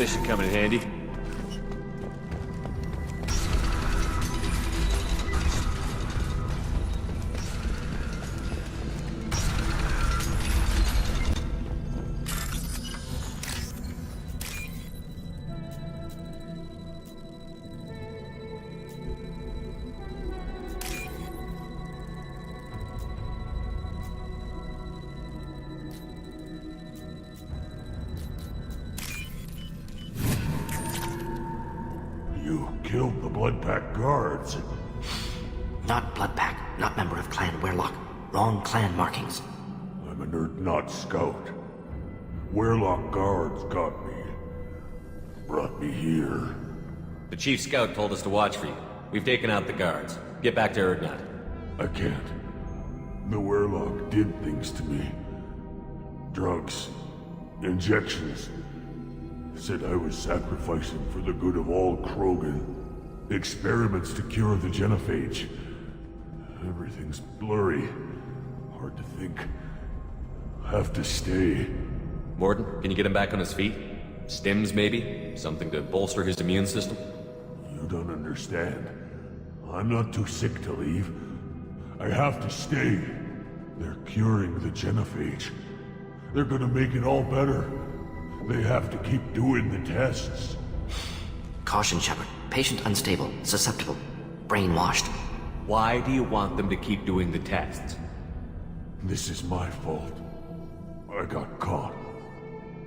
This should come in handy. You killed the Blood Pack guards. Not Blood Pack, not member of Clan Werlock. Wrong clan markings. I'm an Erdnot scout. Werlock guards got me. Brought me here. The Chief Scout told us to watch for you. We've taken out the guards. Get back to Erdnot. I can't. The Werlock did things to me. Drugs. Injections. Said I was sacrificing for the good of all Krogan. Experiments to cure the genophage. Everything's blurry. Hard to think. Have to stay. Mordin, can you get him back on his feet? Stims, maybe? Something to bolster his immune system? You don't understand. I'm not too sick to leave. I have to stay. They're curing the genophage. They're gonna make it all better. They have to keep doing the tests. Caution, Shepard. Patient unstable, susceptible, brainwashed. Why do you want them to keep doing the tests? This is my fault. I got caught.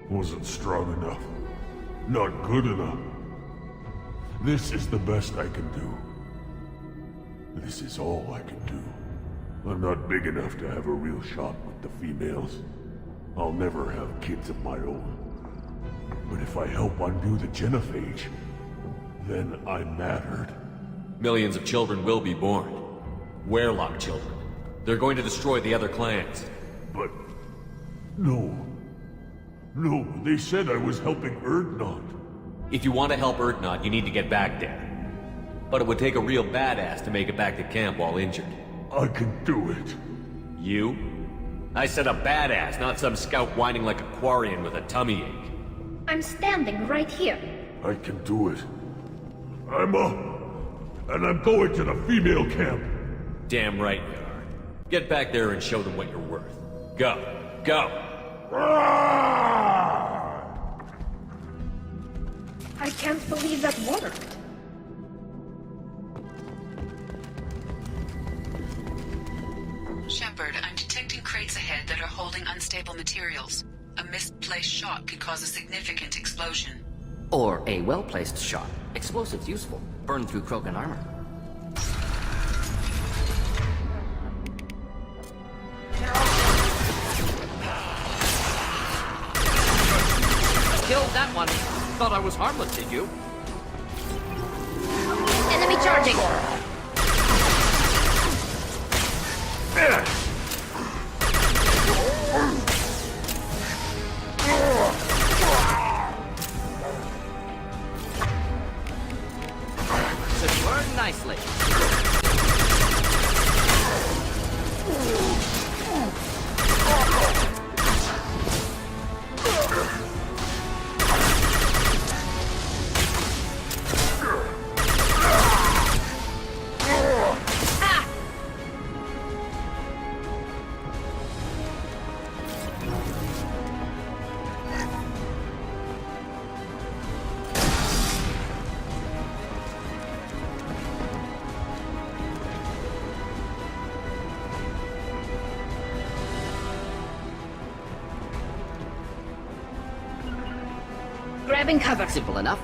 Wasn't strong enough. Not good enough. This is the best I can do. This is all I can do. I'm not big enough to have a real shot with the females. I'll never have kids of my own. But if I help undo the genophage, then I'm mattered. Millions of children will be born. Werlock children. They're going to destroy the other clans. But... no. No, they said I was helping Erdnot. If you want to help Erdnot, you need to get back there. But it would take a real badass to make it back to camp while injured. I can do it. You? I said a badass, not some scout whining like a Quarian with a tummy ache. I'm standing right here. I can do it. I'm up. And I'm going to the female camp. Damn right you are. Get back there and show them what you're worth. Go. Go! I can't believe that worked. Shepard, I'm detecting crates ahead that are holding unstable materials. A misplaced shot could cause a significant explosion. Or a well-placed shot. Explosives useful. Burn through Krogan armor. Killed that one. Thought I was harmless, did you? Enemy charging! Should learn nicely. Grabbing cover. Simple enough.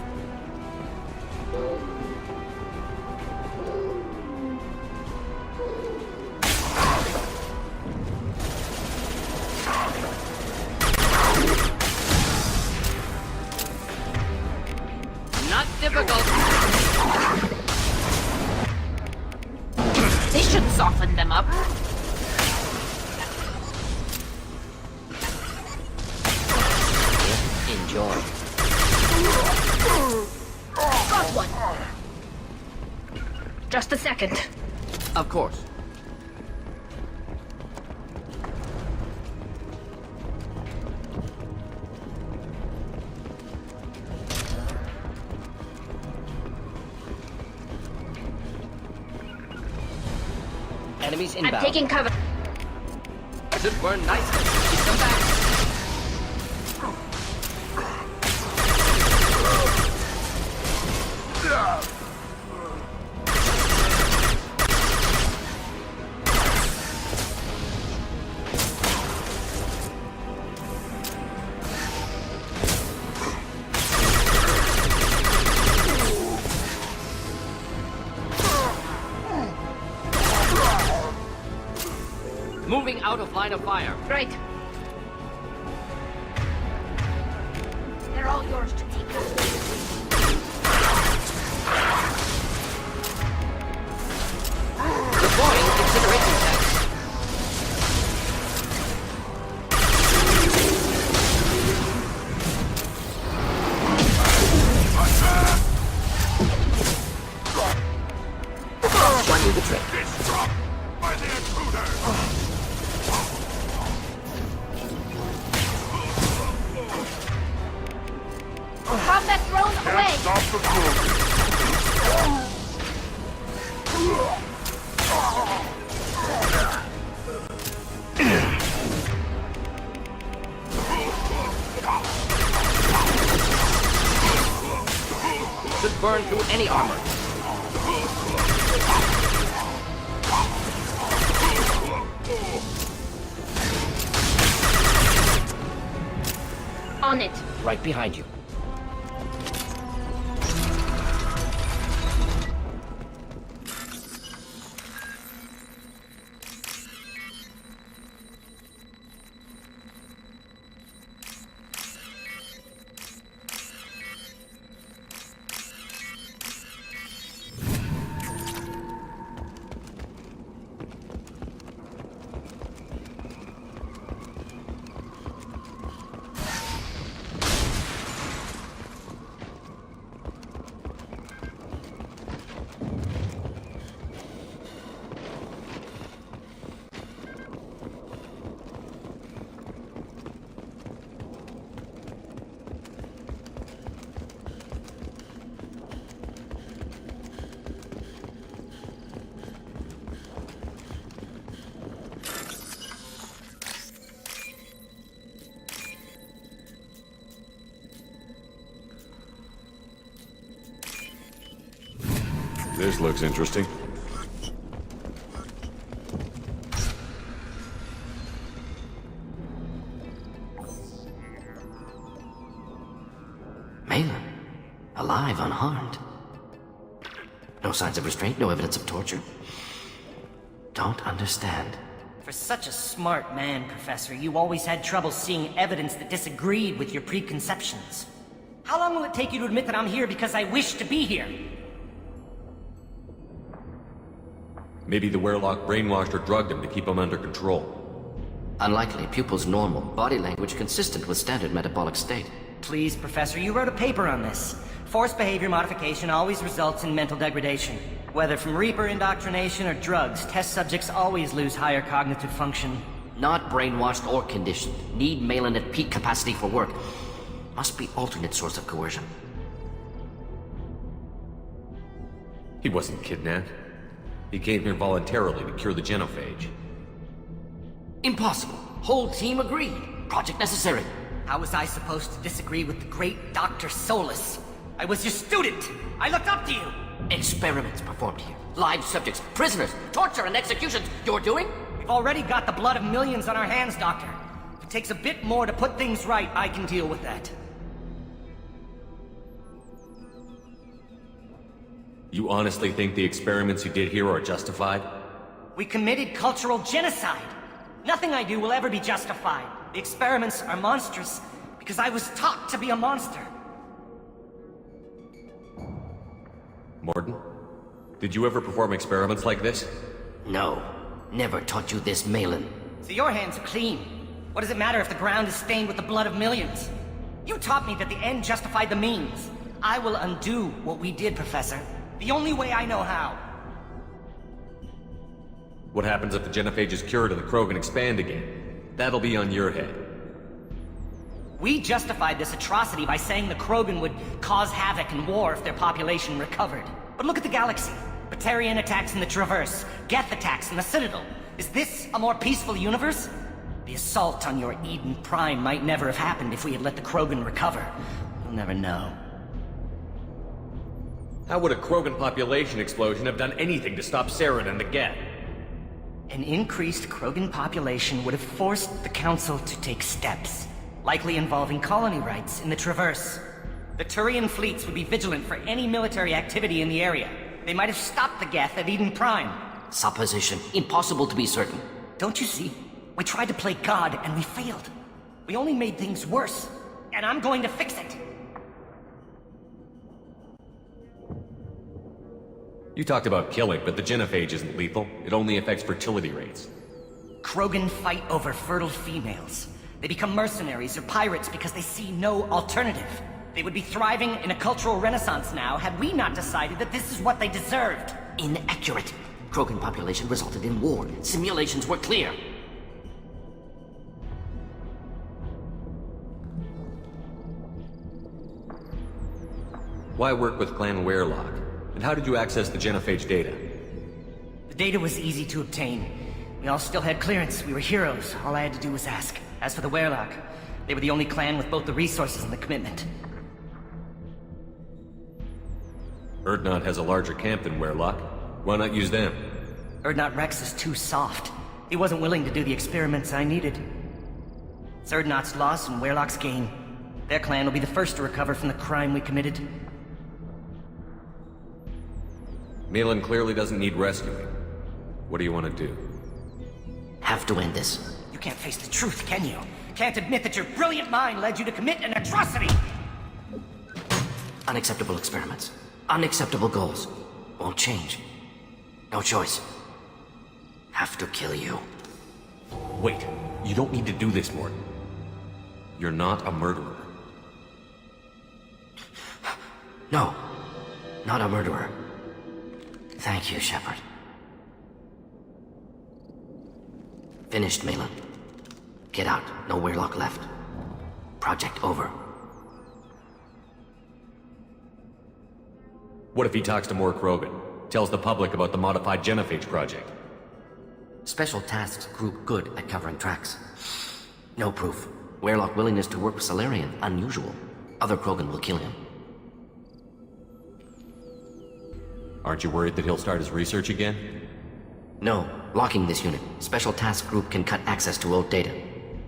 Not difficult. This should soften them up. Enjoy. Got one. Just a second. Of course. Enemies I'm inbound. taking cover. Should burn nicely. Keep them back. Moving out of line of fire. Right. They're all yours to take. Deploying incineration tanks. One do the trick. By the intruder! Combat thrown away. Stop the crew! Should burn through any armor. On it. Right behind you. This looks interesting. Malin, alive, unharmed. No signs of restraint, no evidence of torture. Don't understand. For such a smart man, Professor, you always had trouble seeing evidence that disagreed with your preconceptions. How long will it take you to admit that I'm here because I wish to be here? Maybe the Werelock brainwashed or drugged him to keep him under control. Unlikely. Pupil's normal. Body language consistent with standard metabolic state. Please, Professor, you wrote a paper on this. Forced behavior modification always results in mental degradation. Whether from Reaper indoctrination or drugs, test subjects always lose higher cognitive function. Not brainwashed or conditioned. Need Malin at peak capacity for work. Must be alternate source of coercion. He wasn't kidnapped. He came here voluntarily to cure the genophage. Impossible. Whole team agreed. Project necessary. How was I supposed to disagree with the great Dr. Solus? I was your student! I looked up to you! Experiments performed here. Live subjects, prisoners, torture and executions. You're doing? We've already got the blood of millions on our hands, Doctor. If it takes a bit more to put things right, I can deal with that. You honestly think the experiments you did here are justified? We committed cultural genocide. Nothing I do will ever be justified. The experiments are monstrous because I was taught to be a monster. Mordin? Did you ever perform experiments like this? No. Never taught you this, Malin. So your hands are clean. What does it matter if the ground is stained with the blood of millions? You taught me that the end justified the means. I will undo what we did, Professor. The only way I know how. What happens if the genophage is cured and the Krogan expand again? That'll be on your head. We justified this atrocity by saying the Krogan would cause havoc and war if their population recovered. But look at the galaxy. Batarian attacks in the Traverse, Geth attacks in the Citadel. Is this a more peaceful universe? The assault on your Eden Prime might never have happened if we had let the Krogan recover. You'll never know. How would a Krogan population explosion have done anything to stop Saren and the Geth? An increased Krogan population would have forced the Council to take steps, likely involving colony rights in the Traverse. The Turian fleets would be vigilant for any military activity in the area. They might have stopped the Geth at Eden Prime. Supposition. Impossible to be certain. Don't you see? We tried to play God and we failed. We only made things worse. And I'm going to fix it. You talked about killing, but the genophage isn't lethal. It only affects fertility rates. Krogan fight over fertile females. They become mercenaries or pirates because they see no alternative. They would be thriving in a cultural renaissance now had we not decided that this is what they deserved. Inaccurate. Krogan population resulted in war. Simulations were clear. Why work with Clan Werelock? And how did you access the genophage data? The data was easy to obtain. We all still had clearance. We were heroes. All I had to do was ask. As for the Werelock, they were the only clan with both the resources and the commitment. Urdnot has a larger camp than Werelock. Why not use them? Urdnot Rex is too soft. He wasn't willing to do the experiments I needed. It's Urdnot's loss and Werelock's gain. Their clan will be the first to recover from the crime we committed. Malin clearly doesn't need rescuing. What do you want to do? Have to end this. You can't face the truth, can you? Can't admit that your brilliant mind led you to commit an atrocity! Unacceptable experiments. Unacceptable goals. Won't change. No choice. Have to kill you. Wait, you don't need to do this, Mordin. You're not a murderer. No. Not a murderer. Thank you, Shepard. Finished, Malin. Get out. No Werelock left. Project over. What if he talks to more Krogan? Tells the public about the modified genophage project? Special Tasks Group good at covering tracks. No proof. Werelock willingness to work with Salarian, unusual. Other Krogan will kill him. Aren't you worried that he'll start his research again? No. Locking this unit. Special Task Group can cut access to old data.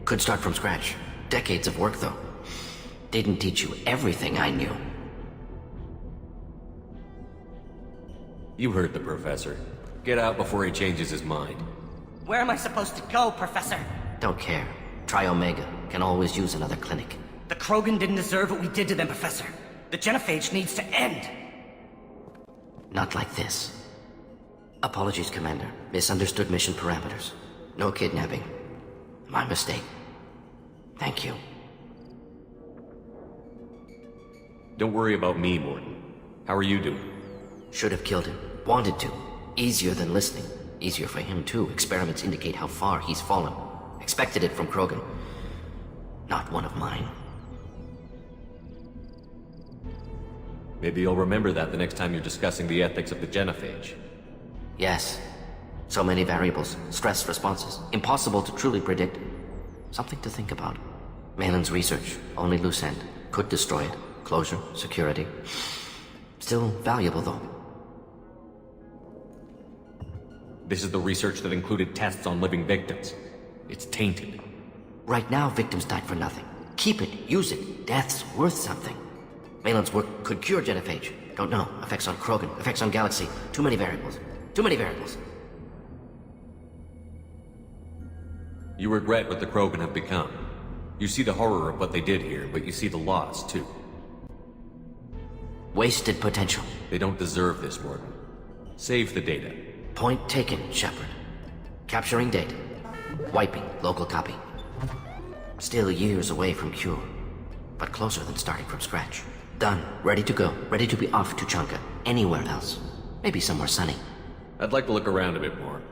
Could start from scratch. Decades of work, though. Didn't teach you everything I knew. You heard the professor. Get out before he changes his mind. Where am I supposed to go, Professor? Don't care. Try Omega. Can always use another clinic. The Krogan didn't deserve what we did to them, Professor. The genophage needs to end. Not like this. Apologies, Commander. Misunderstood mission parameters. No kidnapping. My mistake. Thank you. Don't worry about me, Mordin. How are you doing? Should have killed him. Wanted to. Easier than listening. Easier for him, too. Experiments indicate how far he's fallen. Expected it from Krogan. Not one of mine. Maybe you'll remember that the next time you're discussing the ethics of the genophage. Yes. So many variables. Stress responses. Impossible to truly predict. Something to think about. Malin's research. Only loose end. Could destroy it. Closure. Security. Still valuable, though. This is the research that included tests on living victims. It's tainted. Right now, victims died for nothing. Keep it. Use it. Death's worth something. Malin's work could cure genophage. Don't know. Effects on Krogan. Effects on Galaxy. Too many variables. Too many variables. You regret what the Krogan have become. You see the horror of what they did here, but you see the loss, too. Wasted potential. They don't deserve this, Mordin. Save the data. Point taken, Shepard. Capturing data. Wiping local copy. Still years away from cure, but closer than starting from scratch. Done. Ready to go. Ready to be off Tuchanka. Anywhere else. Maybe somewhere sunny. I'd like to look around a bit more.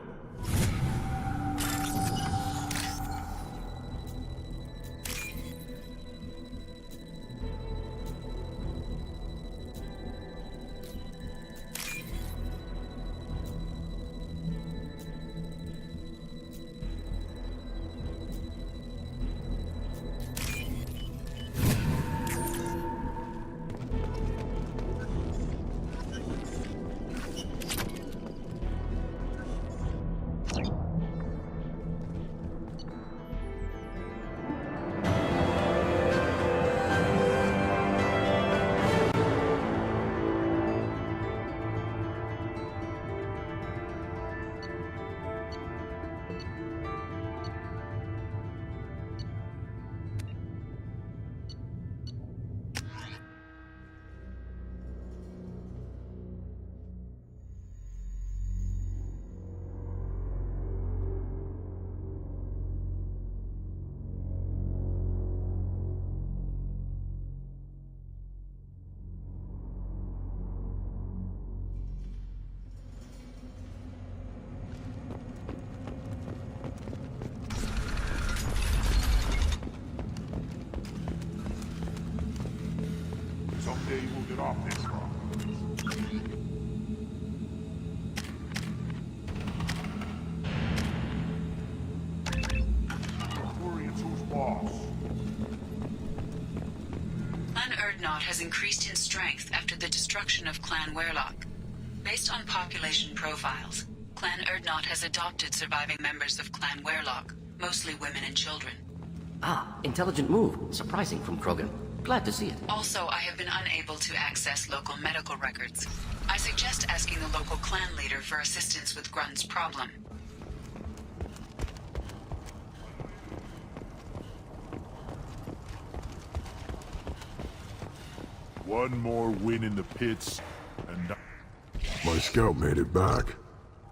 day we'll get off this rock. Turian's who's boss. Clan Urdnot has increased in strength after the destruction of Clan Werlock. Based on population profiles, Clan Urdnot has adopted surviving members of Clan Werlock, mostly women and children. Ah, intelligent move. Surprising from Krogan. Glad to see it. Also, I have been unable to access local medical records. I suggest asking the local clan leader for assistance with Grunt's problem. One more win in the pits, and... My scout made it back.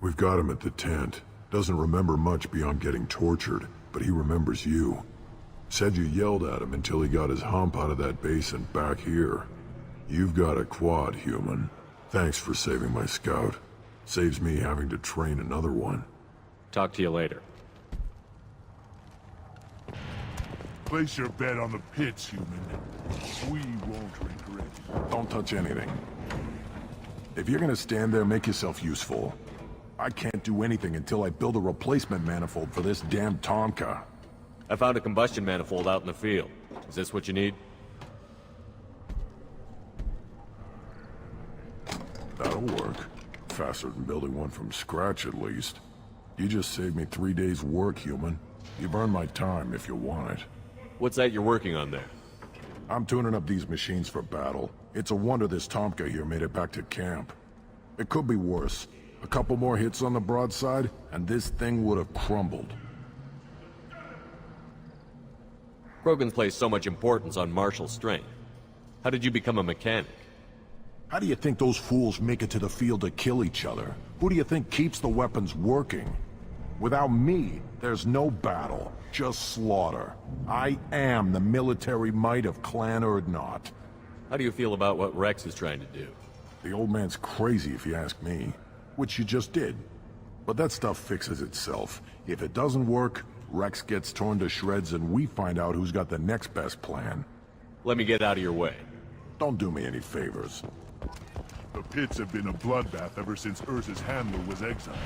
We've got him at the tent. Doesn't remember much beyond getting tortured, but he remembers you. Said you yelled at him until he got his hump out of that basin back here. You've got a quad, human. Thanks for saving my scout. Saves me having to train another one. Talk to you later. Place your bet on the pits, human. We won't regret it. Don't touch anything. If you're gonna stand there, make yourself useful. I can't do anything until I build a replacement manifold for this damn Tuchanka. I found a combustion manifold out in the field. Is this what you need? That'll work. Faster than building one from scratch, at least. You just saved me 3 days' work, human. You've earned my time if you want it. What's that you're working on there? I'm tuning up these machines for battle. It's a wonder this Tuchanka here made it back to camp. It could be worse. A couple more hits on the broadside, and this thing would have crumbled. Krogans place so much importance on martial strength. How did you become a mechanic? How do you think those fools make it to the field to kill each other? Who do you think keeps the weapons working? Without me, there's no battle, just slaughter. I am the military might of Clan Urdnot. How do you feel about what Rex is trying to do? The old man's crazy if you ask me, which you just did. But that stuff fixes itself. If it doesn't work, Rex gets torn to shreds and we find out who's got the next best plan. Let me get out of your way. Don't do me any favors. The pits have been a bloodbath ever since Urza's handler was exiled.